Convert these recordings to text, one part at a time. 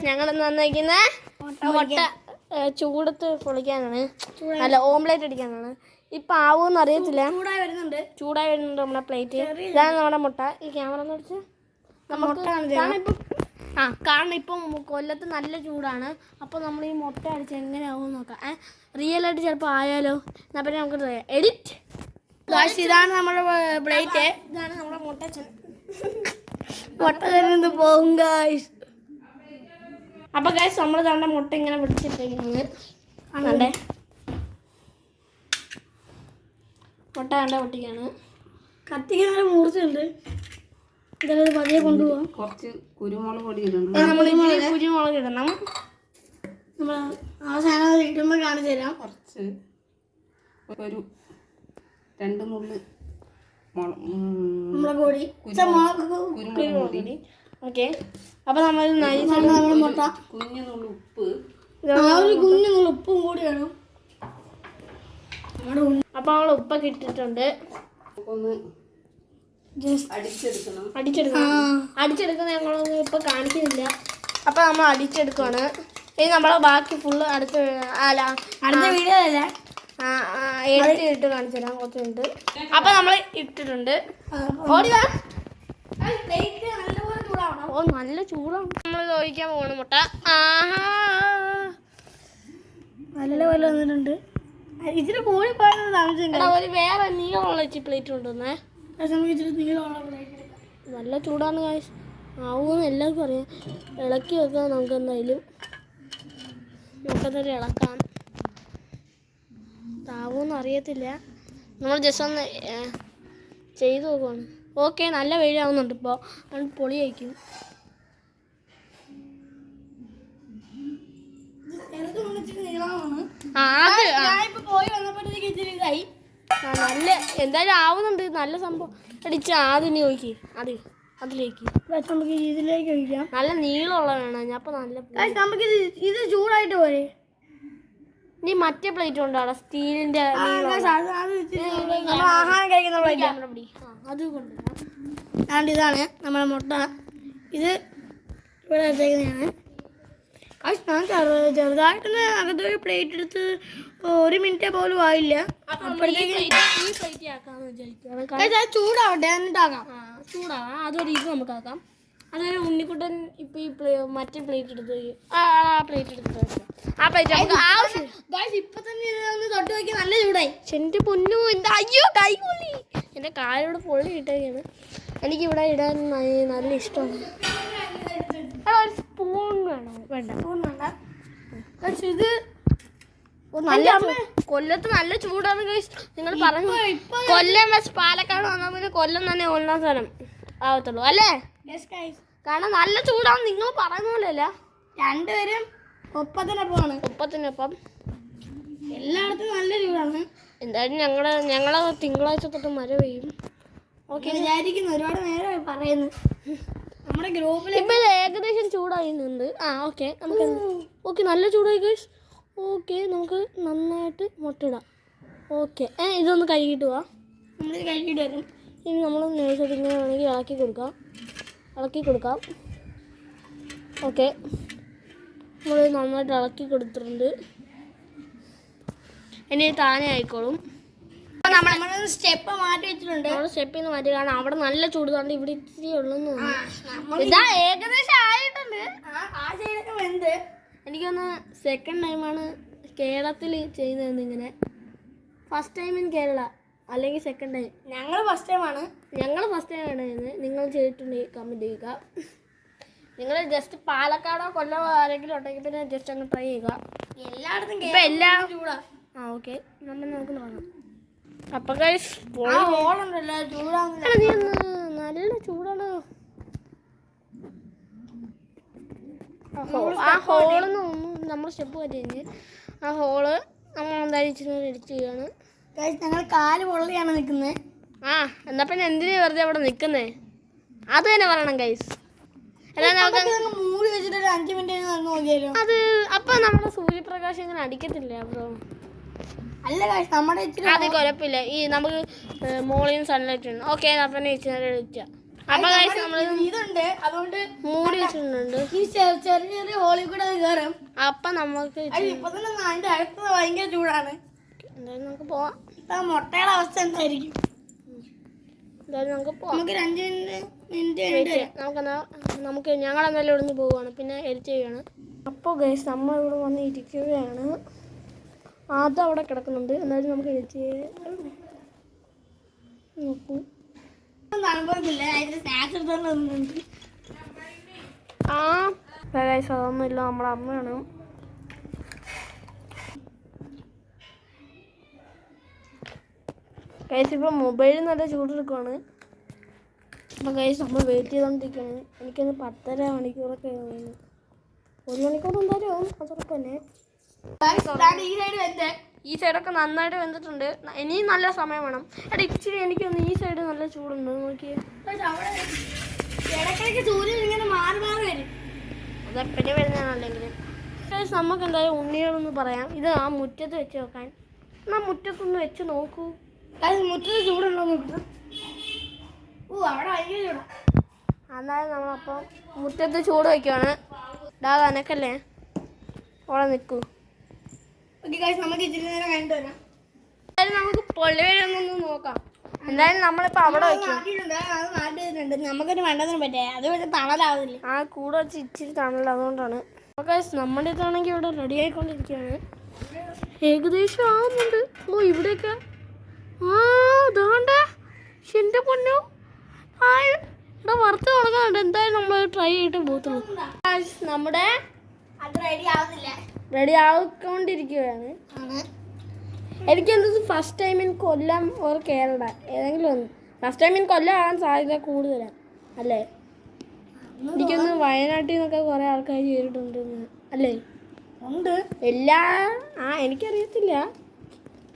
ഞങ്ങൾ വന്നിരിക്കുന്ന മുട്ട ചൂടത്ത് പൊളിക്കാനാണ്, അല്ല ഓംലേറ്റ് അടിക്കാനാണ്. ഇപ്പം ആവുമെന്ന് അറിയത്തില്ല. ചൂടായി വരുന്നുണ്ട് നമ്മുടെ പ്ലേറ്റ്. ഇതാണ് നമ്മുടെ മുട്ട. ഈ ക്യാമറ എന്ന് വെച്ചാൽ നമുക്ക് കാരണം ഇപ്പം കൊല്ലത്ത് നല്ല ചൂടാണ്. അപ്പോൾ നമ്മൾ ഈ മുട്ട അടിച്ച് എങ്ങനെയാവും നോക്കാം. റിയലായിട്ട് ചിലപ്പോൾ ആയാലോ. എന്നാൽ പിന്നെ നമുക്ക് എഡിറ്റ്. ഇതാണ് നമ്മുടെ പ്ലേറ്റ്. ഇതാണ് നമ്മുടെ മുട്ട പോകും ഗായ്സ്. അപ്പോൾ ഗായ്സ് നമ്മൾ നമ്മുടെ മുട്ട ഇങ്ങനെ പിടിച്ചിട്ടേക്കുന്നത് കണ്ടേ. മുട്ട കണ്ട പൊട്ടിക്കാണ്. കത്തിക്ക് നല്ല മൂർച്ചയുണ്ട്. ഇതെല്ലാം പതിയെ കൊണ്ടുപോകാം. കുറച്ച് കുരുമുളക് പൊടി ഇടണം. കുരുമുളക് ഇടണം. നമ്മൾ അവസാനം ഇടുമ്പോൾ കാണിച്ചു തരാം. കുറച്ച് ഒരു 2 നുള്ളി മുളക് പൊടി, കുരുമുളക് പൊടി. ഓക്കെ. അപ്പോൾ നമ്മൾ നമ്മുടെ മുട്ട കുഞ്ഞു നുള്ളി ഉപ്പ്, ഒരു കുഞ്ഞു നുള്ളി ഉപ്പും കൂടി വേണം. അപ്പോൾ നമ്മൾ ഉപ്പൊക്കെ ഇട്ടിട്ടുണ്ട്. ഒന്ന് അടിച്ചെടുക്കണം. അടിച്ചെടുക്കുന്ന ഞങ്ങളൊന്നും ഇപ്പൊ കാണിക്കുന്നില്ല. അപ്പൊ നമ്മൾ അടിച്ചെടുക്കുവാണ്. ഇനി നമ്മളെ ബാക്കി ഫുള്ള് അടുത്ത വീഡിയോ അല്ല ഇട്ട് കാണിച്ചു തരാം കുറച്ച് മിനിറ്റ്. അപ്പൊ നമ്മൾ ഇട്ടിട്ടുണ്ട്. ഓ നല്ല ചൂടാണ്. നമ്മൾ ചോദിക്കാൻ പോകണം മുട്ട. നല്ല പോലെ വന്നിട്ടുണ്ട്. ഇതിന് കൂടി പോയത് ഒരു വേറെ നീളമുള്ള പ്ലേറ്റ് കൊണ്ടുവന്നേ. നല്ല ചൂടാണ് ഗായ്സ്. ആവുമെന്ന് എല്ലാവർക്കും അറിയാം. ഇളക്കി വെക്കാം നമുക്ക്. എന്തായാലും നമുക്കതൊരു ഇളക്കാം. താവുമെന്ന് അറിയത്തില്ല. നമ്മൾ ജസ്റ്റ് ഒന്ന് ചെയ്ത് നോക്കുവാണ്. ഓക്കെ, നല്ല വെയിലാവുന്നുണ്ട്. ഇപ്പോൾ അത് പൊളി കഴിക്കും. നല്ല എന്തായാലും ആവുന്നുണ്ട്. നല്ല സംഭവം അടിച്ച് ആദ്യം നോക്കി അതിലേക്ക് നമുക്ക് ഇതിലേക്ക് ഒഴിക്കാം. നല്ല നീളമുള്ള വേണം. അപ്പൊ നല്ല നമുക്ക് ഇത് ചൂടായിട്ട് പോരെ. ഇനി മറ്റേ പ്ലേറ്റ് കൊണ്ടാണ് സ്റ്റീലിന്റെ ആഹാരം കഴിക്കുന്ന പ്ലേറ്റ്. അത് കൊണ്ടുവരാം. ഇതാണ് നമ്മുടെ മുട്ട. ഇത് ഇവിടെ വെച്ചേക്കുന്നതാണ്. ചെറുതായിട്ടൊന്ന് അകത്തൊരു പ്ലേറ്റ് എടുത്ത് 1 മിനിറ്റ് പോലും ആയില്ല. ചൂടാവട്ടെ എന്നിട്ടാക്കാം. ചൂടാവാം. അതൊരു ഇത് നമുക്ക് ആക്കാം. അതായത് ഉണ്ണിക്കുട്ടൻ ഇപ്പൊ ഈ മറ്റേ പ്ലേറ്റ് എടുത്ത് ആ പ്ലേറ്റ് എടുത്തിട്ട് ആ പ്ലേറ്റ് നമുക്ക് ആവശ്യം. ഇപ്പൊ തന്നെ ഇതൊന്ന് തൊട്ട് നോക്കി നല്ല ചൂടായി. എന്റെ പൊന്നു എന്താ അയ്യോ കൈ പൊള്ളി. എന്റെ കാലോട് പൊള്ളി കിട്ടുകയാണ്. എനിക്കിവിടെ ഇടാൻ നല്ല ഇഷ്ടമാണ്. ഒരു സ്പൂൺ വേണം. വേണ്ട സ്പൂൺ വേണ്ട. ഇത് നല്ല കൊല്ലത്ത് നല്ല ചൂടാണ് ഗൈസ്. നിങ്ങൾ പറഞ്ഞു കൊല്ലം വെച്ച് പാലക്കാട് വന്നാൽ പിന്നെ കൊല്ലം തന്നെ 1ാം സ്ഥലം ആവത്തുള്ളൂ അല്ലേ? കാരണം നല്ല ചൂടാണ്. നിങ്ങൾ പറയുന്ന പോലെയല്ല. രണ്ടുപേരും ഒപ്പത്തിനൊപ്പമാണ്. എല്ലായിടത്തും നല്ല ചൂടാണ്. എന്തായാലും ഞങ്ങളെ തിങ്കളാഴ്ച തൊട്ട് മഴ പെയ്യും. ഓക്കെ വിചാരിക്കുന്നു. ഒരുപാട് നേരം പറയുന്നു. നമ്മുടെ ഗ്രൂപ്പിൽ ഇപ്പൊ ഏകദേശം ചൂടായിട്ടുണ്ട്. ഓക്കെ നമുക്ക് ഓക്കെ നല്ല ചൂടായി ഗൈസ്. ഓക്കെ നമുക്ക് നന്നായിട്ട് മുട്ടയിടാം. ഓക്കെ ഇതൊന്ന് കഴുകിയിട്ട് പോവാം. നമ്മൾ കഴുകിയിട്ട് വരും. ഇനി നമ്മൾ നേഴ്സറി ഇങ്ങനെ വേണമെങ്കിൽ ഇളക്കി കൊടുക്കാം. ഓക്കെ നമ്മൾ നന്നായിട്ട് ഇളക്കി കൊടുത്തിട്ടുണ്ട്. ഇനി താനെ ആയിക്കോളും. നമ്മൾ സ്റ്റെപ്പ് മാറ്റി വെച്ചിട്ടുണ്ട്. നമ്മൾ സ്റ്റെപ്പിൽ നിന്ന് മാറ്റി. കാരണം അവിടെ നല്ല ചൂട് കൊണ്ട് ഇവിടെ ഇത്തിരി ഉള്ളെന്ന് ഇതാ ഏകദേശം ആയിട്ടുണ്ട്. എനിക്കൊന്ന് സെക്കൻഡ് ടൈമാണ് കേരളത്തിൽ ചെയ്യുന്നത്. ഇങ്ങനെ ഫസ്റ്റ് ടൈം ഇൻ കേരള അല്ലെങ്കിൽ സെക്കൻഡ് ടൈം. ഞങ്ങൾ ഫസ്റ്റ് ടൈമാണ് ചെയ്യുന്നത്. നിങ്ങൾ ചെയ്തിട്ടുണ്ടെങ്കിൽ കമൻറ്റ് ചെയ്യുക. നിങ്ങൾ ജസ്റ്റ് പാലക്കാടോ കൊല്ലമോ ആരെങ്കിലും ഉണ്ടെങ്കിൽ പിന്നെ ജസ്റ്റ് അങ്ങ് ട്രൈ ചെയ്യുക. എല്ലായിടത്തും ഇപ്പം എല്ലാം ചൂടാണ്. ഓക്കെ നമ്മൾ നമുക്ക് നോക്കാം. അപ്പം ഗൈസ് ഹോളുണ്ടല്ലോ ചൂടാണ്. നല്ല ചൂടാണ്. ആ ഹോളിന്ന് നമ്മൾ സ്റ്റെപ്പ് കഴിഞ്ഞ് ആ ഹോള് നമ്മൾ എന്തായാലും ഇച്ചിരി എഡിറ്റ് ചെയ്യുകയാണ്. ഞങ്ങൾ കാല് പൊള്ളിയാണ് നിൽക്കുന്നത്. എന്നാ പിന്നെ എന്തിനാ വെറുതെ അവിടെ നിൽക്കുന്നേ? അത് തന്നെ പറയണം ഗൈസ്. മൂടി വെച്ചിട്ട് 5 മിനിറ്റ് നോക്കിയാലോ. അത് അപ്പം നമ്മുടെ സൂര്യപ്രകാശം ഇങ്ങനെ അടിക്കത്തില്ലേ ബ്രോ? അല്ല ഗൈസ് നമ്മുടെ അത് കുഴപ്പമില്ല. ഈ നമുക്ക് മോർണിംഗ് സൺലൈറ്റ് ഉണ്ട്. ഓക്കെ അപ്പം ഇച്ചിരി എഡിറ്റ് ചെയ്യാം. അപ്പൊ guys നമ്മള് ഇതുണ്ട് അതുകൊണ്ട് മൂടി വെച്ചിട്ടുണ്ട്. ഈ ചെറിയ ചെറിയ ഹോളിൽ കൂടെ അത് കയറും. അപ്പൊ നമുക്ക് ഇപ്പൊ തന്നെ അതിന്റെ അടുത്തത് ഭയങ്കര ചൂടാണ്. എന്തായാലും നമുക്ക് പോവാം. ഇപ്പൊ മുട്ടയുടെ അവസ്ഥ എന്തായിരിക്കും? എന്തായാലും നമുക്ക് പോവാം. നമുക്ക് 2 മിനിറ്റ് നമുക്ക് ഞങ്ങൾ എന്തായാലും ഇവിടെ നിന്ന് പോവുകയാണ്, പിന്നെ എഡിറ്റ് ചെയ്യാണ്. അപ്പോൾ ഗൈസ് നമ്മൾ ഇവിടെ വന്ന് ഇരിക്കുകയാണ്. അത് അവിടെ കിടക്കുന്നുണ്ട്. എന്നാലും നമുക്ക് എഡിറ്റ് ചെയ്യാം. നോക്കൂ, അനുഭവത്തില്ല. അതിന്റെ സ്നാക്സ് എടുത്തോണ്ട് ആ ഗൈസ് അതൊന്നുമില്ല, നമ്മുടെ അമ്മയാണ്. ഗൈസ് ഇപ്പോൾ മൊബൈലിൽ നല്ല ചൂടെടുക്കുവാണ്. അപ്പോൾ ഗൈസ് നമ്മൾ വെയിറ്റ് ചെയ്തുകൊണ്ടിരിക്കുകയാണ്. എനിക്കൊന്ന് 10.5 മണിക്കൂറൊക്കെ ആവുന്നു. 1 മണിക്കൂർ എന്തായാലും ആവും, അതുറപ്പല്ലേ. ഈ സൈഡൊക്കെ നന്നായിട്ട് വെന്തിട്ടുണ്ട്. ഇനിയും നല്ല സമയം വേണം. എടാ ഇച്ചിരി എനിക്കൊന്ന് ഈ സൈഡ് നല്ല ചൂടുണ്ട്, നോക്കിയേ. ഇടയ്ക്കിടയ്ക്ക് സൂര്യൻ ഇങ്ങനെ മാറി മാറി വരും. അതെപ്പോഴും വരുന്നതാണല്ലെങ്കിൽ ഗൈസ് നമുക്ക് എന്തായാലും ഉണ്ണികളൊന്ന് പറയാം. ഇത് ആ മുറ്റത്ത് വെച്ച് നോക്കാൻ. എന്നാൽ മുറ്റത്തൊന്ന് വെച്ച് നോക്കൂ. മുറ്റത്ത് ചൂടുണ്ടോ? അവിടെ ഭയങ്കര ചൂടാ. എന്നാലും നമ്മളപ്പോൾ മുറ്റത്ത് ചൂട് വയ്ക്കുവാണ്. ഇടാ നനക്കല്ലേ, അവിടെ നിൽക്കൂ. നമുക്ക് ഇച്ചിരി നേരം കഴിഞ്ഞിട്ട് വരാം. എന്തായാലും നമുക്ക് പൊള്ളിവരൊന്നൊന്ന് നോക്കാം. എന്തായാലും നമ്മളിപ്പോൾ അവിടെ വയ്ക്കും. അത് നാട്ടിട്ടുണ്ട്. നമുക്കൊരു വേണ്ടതിന് പറ്റേ അത് പക്ഷെ തണലാവുന്നില്ല. ആ കൂടെ വെച്ച് ഇച്ചിരി തണല, അതുകൊണ്ടാണ്. ഓക്കെ നമ്മുടെ ഇതാണെങ്കിൽ ഇവിടെ റെഡി ആയിക്കൊണ്ടിരിക്കുകയാണ്. ഏകദേശം ആവുന്നുണ്ട്. ഓ ഇവിടെയൊക്കെ അതാണ്ട് എൻ്റെ പൊന്നു ഇവിടെ വറുത്ത് തുടങ്ങാറുണ്ട്. എന്തായാലും നമ്മൾ ട്രൈ ചെയ്തിട്ട് പോകത്തുള്ളൂ. നമ്മുടെ അത് റെഡി ആവുന്നില്ല, റെഡി ആയിക്കൊണ്ടിരിക്കുകയാണ്. എനിക്കെന്തത് first time in Kollam or Kerala ഏതെങ്കിലും ഒന്ന്. ഫസ്റ്റ് ടൈം ഇൻ കൊല്ലം ആകാൻ സാധ്യത കൂടുതലാണ് അല്ലേ? എനിക്കൊന്ന് വയനാട്ടിൽ നിന്നൊക്കെ കുറേ ആൾക്കാർ ചെയ്തിട്ടുണ്ട് അല്ലേ? ഉണ്ട് എനിക്കറിയത്തില്ല.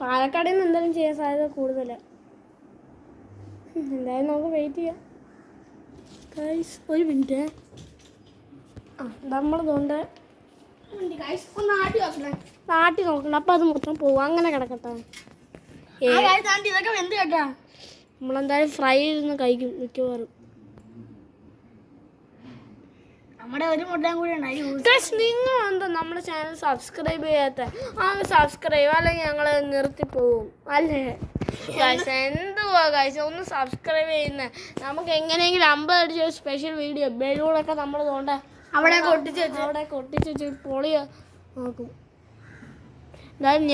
പാലക്കാടിൽ നിന്ന് എന്തായാലും ചെയ്യാൻ സാധ്യത കൂടുതലാണ്. എന്തായാലും നമുക്ക് വെയിറ്റ് ചെയ്യാം. ഗൈസ് ഒരു മിനിറ്റ്. നമ്മളതുകൊണ്ട് നാട്ടി നോക്കണം. അപ്പം അത് മൊത്തം പോകും. അങ്ങനെ കിടക്കട്ടെ. ഇതൊക്കെ വെന്ത് കേട്ടാ. നമ്മളെന്തായാലും ഫ്രൈ ചെയ്തൊന്ന് കഴിക്കും മിക്കവാറും. നമ്മുടെ ഒരു മുട്ടയും കൂടി ഉണ്ടായി. നിങ്ങൾ എന്താ നമ്മുടെ ചാനൽ സബ്സ്ക്രൈബ് ചെയ്യാത്ത? സബ്സ്ക്രൈബ് അല്ലെങ്കിൽ ഞങ്ങൾ നിർത്തിപ്പോവും അല്ലേ ഗൈസ്? എന്തുവാ ഗൈസ് ഒന്ന് സബ്സ്ക്രൈബ് ചെയ്യുന്നത്? നമുക്ക് എങ്ങനെയെങ്കിലും 50 അടിച്ച സ്പെഷ്യൽ വീഡിയോ ബലൂണൊക്കെ നമ്മൾ തോണ്ട അവിടെ കൊട്ടിച്ച് വെച്ച് പൊളി നോക്കും. എന്തായാലും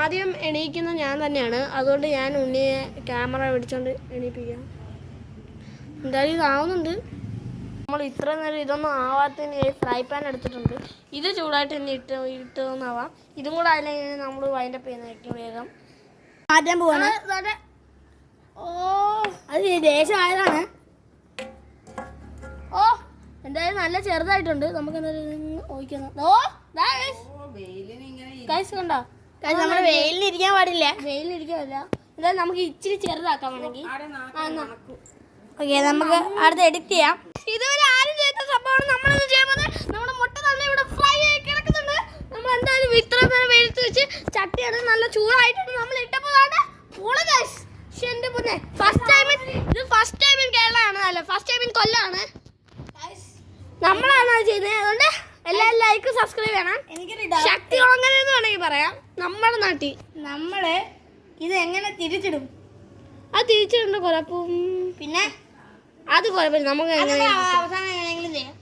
ആദ്യം എണീക്കുന്നത് ഞാൻ തന്നെയാണ്. അതുകൊണ്ട് ഞാൻ ഉണ്ണിയെ ക്യാമറ പിടിച്ചോണ്ട് എണീപ്പിക്കാം. എന്തായാലും ഇതാവുന്നുണ്ട്. നമ്മൾ ഇത്ര നേരം ഇതൊന്നും ആവാത്തതിന് ഫ്രൈ പാൻ എടുത്തിട്ടുണ്ട്. ഇത് ചൂടായിട്ട് തന്നെ ഇട്ടൊന്നാവാം. ഇതും കൂടെ അതിലേക്ക് നമ്മൾ വൈൻഡപ്പ് ചെയ്യുന്നതായിരിക്കും. വേഗം മാറ്റാൻ പോവാണ്. അത് ദേശമായതാണ്. എന്തായാലും നല്ല ചെറുതായിട്ടുണ്ട്. നമുക്ക് എന്തായാലും ഒഴിക്കണം. കണ്ടോ? നമ്മൾ വെയിലിരിക്കാൻ പാടില്ല. വെയിലിരിക്കാനില്ല. എന്തായാലും നമുക്ക് ഇച്ചിരി ചെറുതാക്കാൻ വേണമെങ്കിൽ ഓക്കെ, നമുക്ക് അടുത്ത് എഡിറ്റ് ചെയ്യാം. ഇതുവരെ ആരും ചെയ്ത സംഭവമാണ് നമ്മളൊന്നും ചെയ്യുമ്പോൾ. നമ്മുടെ മുട്ട നല്ല ഇവിടെ ഫ്രൈ ആയി കിടക്കുന്നുണ്ട്. നമ്മൾ എന്തായാലും ഇത്ര നേരം വെയിലത്ത് വെച്ച് ചട്ടിയാണ് നല്ല ചൂടായിട്ടുണ്ട്. നമ്മൾ ഇട്ടപ്പോൾ ഫസ്റ്റ് ടൈം ഇൻ കേരളമാണ് അല്ല, ഫസ്റ്റ് ടൈം ഇൻ കൊല്ലമാണ്. നമ്മളാണ് അത് ചെയ്യുന്നത്. അതുകൊണ്ട് എല്ലാവരും ലൈക്ക് സബ്സ്ക്രൈബ് ചെയ്യണം. ശക്തി അങ്ങനെ എന്ന് വേണമെങ്കിൽ പറയാം. നമ്മുടെ നാട്ടിൽ നമ്മള് ഇത് എങ്ങനെ തിരിച്ചിടും? അത് തിരിച്ചിട്ടുണ്ട് കുഴപ്പം. പിന്നെ അത് കുഴപ്പമില്ല. നമുക്ക് അവസാനം എങ്ങനെയെങ്കിലും ചെയ്യാം.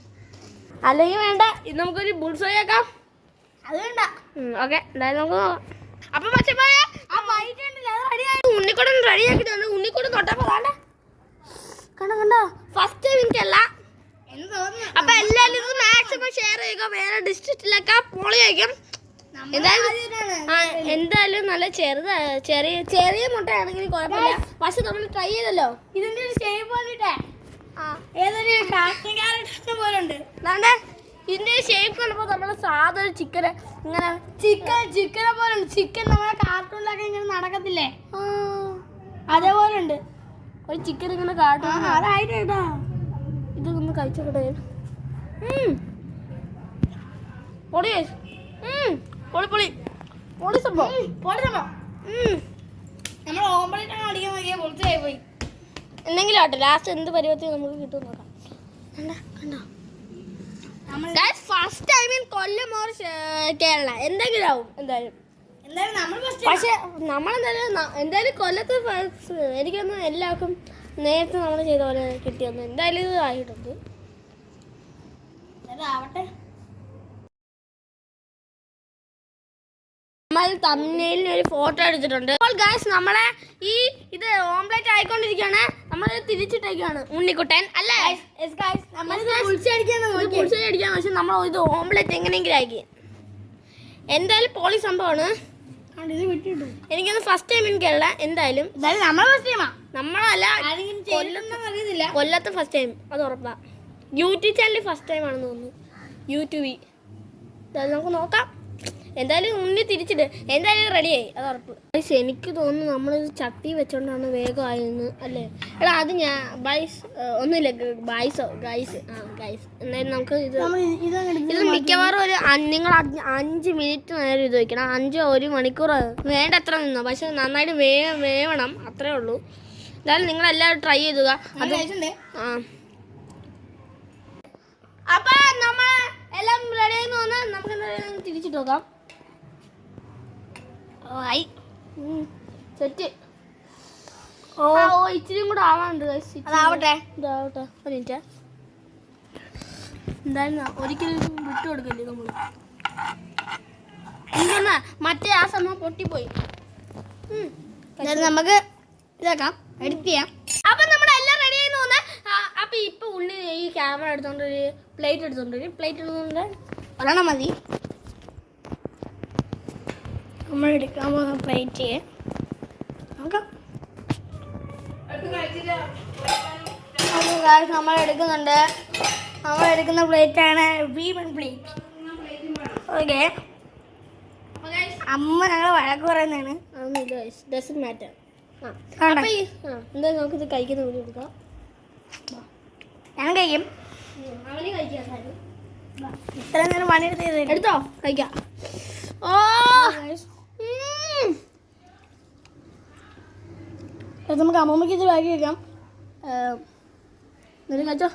അല്ലെങ്കിൽ വേണ്ട, ഇത് നമുക്കൊരു ബുൾസോയ് ആക്കാം. അത് വേണ്ട. ഓക്കെ, എന്തായാലും നമുക്ക് നോക്കാം. അപ്പം ഉണ്ണിക്കൂടൻ റെഡിയാക്കിയിട്ടുണ്ട്. ഉണ്ണിക്കൂടൻ തൊട്ടപ്പോൾ കണ്ടോ ഫസ്റ്റ് ടൈം എനിക്കല്ല. അപ്പൊ എല്ലാവരും ഇത് മാക്സിമം ഷെയർ ചെയ്യുക. വേറെ ഡിസ്ട്രിക്റ്റിലൊക്കെ പൊളിയായിരിക്കും. എന്തായാലും നല്ല ചെറിയ മുട്ടയാണെങ്കിൽ കുഴപ്പമില്ല. പക്ഷെ നമ്മൾ ട്രൈ ചെയ്തല്ലോ. ഇതിന്റെ ഒരു ഷേപ്പ് പോലിട്ടെ ഏതൊരു കാർട്ടൂൺ ക്യാരക്ടർ പോലെ ഉണ്ട്. ഇതിന്റെ ഷേപ്പ് കണ്ടപ്പോൾ നമ്മുടെ സാധാ ചിക്കനെ ഇങ്ങനെ ചിക്കനെ പോലെ ഉണ്ട്. ചിക്കൻ നമ്മളെ കാർട്ടൂണിലൊക്കെ ഇങ്ങനെ നടക്കത്തില്ലേ, അതേപോലെ ഉണ്ട്. ഒരു ചിക്കൻ ഇങ്ങനെ കാർട്ടൂൺ. അതായിട്ട് കേട്ടോ. ഇതൊന്ന് കഴിച്ചോട്ടെ. പൊളി പൊളി പൊളി സംഭവം. നമ്മൾ ഓമ്പളിട്ടാണ് അടിക്കാൻ നോക്കിയാൽ പൊളിച്ചായി പോയി. എന്തെങ്കിലും ആട്ടെ ലാസ്റ്റ് എന്ത് പരുവത്തിൽ നമുക്ക് കിട്ടും നോക്കാം. കണ്ടോ first time in Kollam or Kerala എന്തെങ്കിലും ആവും എന്തായാലും. പക്ഷെ എന്തായാലും കൊല്ലത്ത് എനിക്കൊന്നും എല്ലാവർക്കും നേരത്തെ നമ്മൾ ചെയ്ത പോലെ കിട്ടിയൊന്നും എന്തായാലും ഇത് ആയിട്ടുണ്ട്. നമ്മൾ തമ്മിലിന് ഒരു ഫോട്ടോ എടുത്തിട്ടുണ്ട്. അപ്പോൾ ഗൈസ് നമ്മളെ ഇത് ഓംലെറ്റ് ആയിക്കൊണ്ടിരിക്കുകയാണ്. നമ്മൾ തിരിച്ചിട്ടേക്കാണ് ഉണ്ണിക്കുട്ടൻ അല്ലേ? പൊളിച്ചടിക്കാൻ പക്ഷെ നമ്മൾ ഇത് ഓംലെറ്റ് എങ്ങനെയെങ്കിലും ആക്കി. എന്തായാലും പോളി സംഭവമാണ്. എനിക്കൊന്ന് ഫസ്റ്റ് ടൈം എനിക്കല്ല എന്തായാലും നമ്മളല്ല കൊല്ലത്ത് ഫസ്റ്റ് ടൈം അത് ഉറപ്പാ. യൂട്യൂബ് ചാനലിൽ ഫസ്റ്റ് ടൈം ആണെന്ന് തോന്നുന്നു. യൂട്യൂബിൽ നമുക്ക് നോക്കാം. എന്തായാലും ഉണ്ണി തിരിച്ചിട്ട് എന്തായാലും റെഡിയായി അത് ഉറപ്പ്. എനിക്ക് തോന്നുന്നു നമ്മൾ ചട്ടി വെച്ചോണ്ടാണ് വേഗം ആയെന്ന് അല്ലേ? എടാ അത് ഞാൻ ഒന്നുമില്ല ഗൈസ് എന്തായാലും നമുക്ക് ഇത് മിക്കവാറും ഒരു നിങ്ങൾ 5 മിനിറ്റ് നേരം ഇത് വയ്ക്കണം. 1 മണിക്കൂർ വേണ്ട അത്ര നിന്നോ. പക്ഷെ നന്നായിട്ട് വേവണം അത്രേ ഉള്ളൂ. എന്തായാലും നിങ്ങളെല്ലാവരും ട്രൈ ചെയ്തുക. അത് അപ്പൊ നമ്മൾ എല്ലാം റെഡിയായി വന്നാൽ നമുക്ക് എന്തായാലും തിരിച്ചിട്ട് നോക്കാം. സെറ്റ് ഇച്ചിരിയും കൂടെ ആവാനുണ്ട്. ഇതാവട്ടെ ഒരു മിനിറ്റ്. എന്തായാലും ഒരിക്കലും വിട്ടു കൊടുക്കല്ലേ നമ്മൾ. എനിക്കൊന്ന് മറ്റേ ആ സമയം പൊട്ടിപ്പോയി. നമുക്ക് ഇതാക്കാം എഡിറ്റ് ചെയ്യാം. അപ്പൊ നമ്മളെല്ലാം റെഡി ആയി തോന്നുന്നത്. അപ്പൊ ഇപ്പൊ ഉണ്ണി ഈ ക്യാമറ എടുത്തോണ്ട് ഒരു പ്ലേറ്റ് എടുത്തോണ്ട് ഒരെണ്ണം മതി. നമ്മൾ എടുക്കാൻ പോകുന്ന പ്ലേറ്റ് നോക്കാം. നമ്മൾ എടുക്കുന്നുണ്ട്. നമ്മൾ എടുക്കുന്ന പ്ലേറ്റാണ് വീമൺ പ്ലേറ്റ്. ഓക്കെ അമ്മ ഞങ്ങൾ വഴക്ക് പറയുന്നതാണ്. എന്താ നമുക്കിത് കഴിക്കുന്ന വീഡിയോ എടുക്കാം. ഞാൻ കഴിക്കും. അവന് കഴിക്കാം. ഇത്ര നേരം പണിയെടുത്ത് എടുത്തോ കഴിക്കാം. നമുക്ക് അമ്മമ്മക്ക് ഇത് ബാക്കി വെക്കാം. കഴിച്ചോ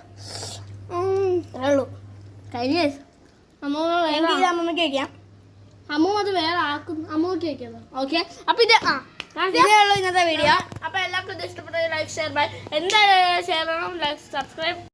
ഉള്ളൂ കഴിഞ്ഞ അമ്മമ്മക്ക് വെക്കാം. അമ്മൂമ്മ അത് വേറെ ആക്കും. അമ്മൂമ്മക്ക് വെക്കാം. ഓക്കെ അപ്പൊ ഇത് ഇതേ ഉള്ളൂ ഇന്നത്തെ വീഡിയോ. അപ്പൊ എല്ലാവർക്കും ഇത് ഇഷ്ടപ്പെട്ട ലൈക്ക് ഷെയർ എന്തായാലും ഷെയർ ചെയ്യണം. Like subscribe